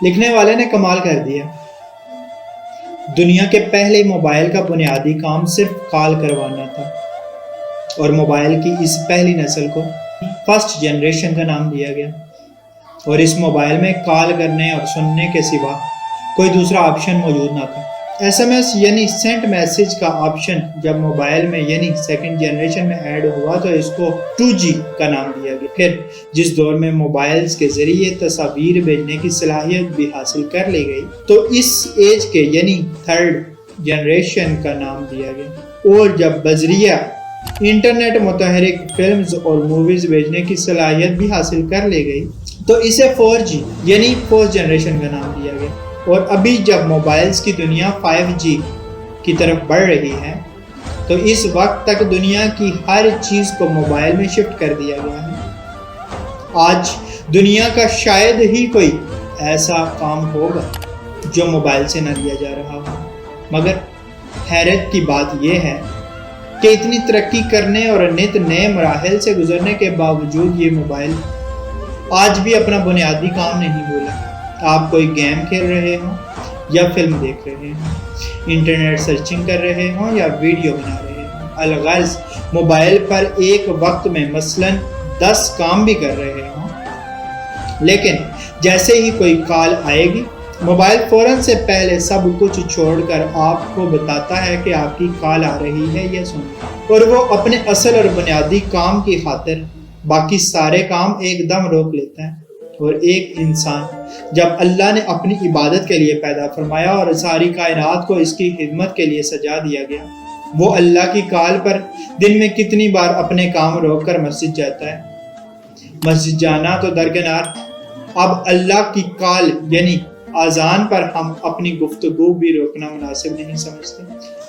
لکھنے والے نے کمال کر دیا۔ دنیا کے پہلے موبائل کا بنیادی کام صرف کال کروانا تھا، اور موبائل کی اس پہلی نسل کو فرسٹ جنریشن کا نام دیا گیا۔ اور اس موبائل میں کال کرنے اور سننے کے سوا کوئی دوسرا آپشن موجود نہ تھا۔ ایس ایم ایس یعنی سینٹ میسج کا آپشن جب موبائل میں یعنی سیکنڈ جنریشن میں ایڈ ہوا تو اس کو 2G کا نام دیا گیا۔ پھر جس دور میں موبائلز کے ذریعے تصاویر بھیجنے کی صلاحیت بھی حاصل کر لی گئی تو اس ایج کے یعنی تھرڈ جنریشن کا نام دیا گیا۔ اور جب بذریعہ انٹرنیٹ متحرک فلمز اور موویز بھیجنے کی صلاحیت بھی حاصل کر لی گئی تو اسے 4G یعنی فورتھ جنریشن کا نام دیا گیا۔ اور ابھی جب موبائلز کی دنیا 5G کی طرف بڑھ رہی ہے تو اس وقت تک دنیا کی ہر چیز کو موبائل میں شفٹ کر دیا گیا ہے۔ آج دنیا کا شاید ہی کوئی ایسا کام ہوگا جو موبائل سے نہ لیا جا رہا ہو، مگر حیرت کی بات یہ ہے کہ اتنی ترقی کرنے اور نت نئے مراحل سے گزرنے کے باوجود یہ موبائل آج بھی اپنا بنیادی کام نہیں بھولا۔ آپ کوئی گیم کھیل رہے ہوں یا فلم دیکھ رہے ہوں، انٹرنیٹ سرچنگ کر رہے ہوں یا ویڈیو بنا رہے ہوں، الغرض موبائل پر ایک وقت میں مثلاً 10 کام بھی کر رہے ہوں، لیکن جیسے ہی کوئی کال آئے گی موبائل فوراً سے پہلے سب کچھ چھوڑ کر آپ کو بتاتا ہے کہ آپ کی کال آ رہی ہے یا سنیں، اور وہ اپنے اصل اور بنیادی کام کی خاطر باقی سارے کام ایک دم روک لیتا ہے۔ اور ایک انسان جب اللہ نے اپنی عبادت کے لیے پیدا فرمایا اور ساری کائنات کو اس کی خدمت کے لیے سجا دیا گیا، وہ اللہ کی کال پر دن میں کتنی بار اپنے کام روک کر مسجد جاتا ہے۔ مسجد جانا تو درکنار، اب اللہ کی کال یعنی اذان پر ہم اپنی گفتگو بھی روکنا مناسب نہیں سمجھتے۔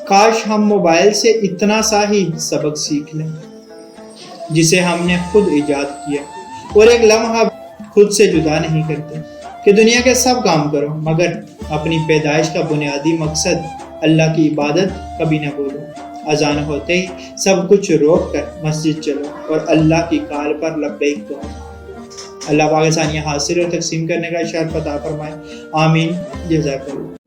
کاش ہم موبائل سے اتنا سا ہی سبق سیکھ لیں جسے ہم نے خود ایجاد کیا، اور ایک لمحہ خود سے جدا نہیں کرتے کہ دنیا کے سب کام کرو مگر اپنی پیدائش کا بنیادی مقصد اللہ کی عبادت کبھی نہ بھولو۔ اذان ہوتے ہی سب کچھ روک کر مسجد چلو اور اللہ کی کال پر لبیک کہو۔ اللہ پاک آسانیاں حاصل اور تقسیم کرنے کا ارشاد عطا فرمائے، آمین، جزاک اللہ۔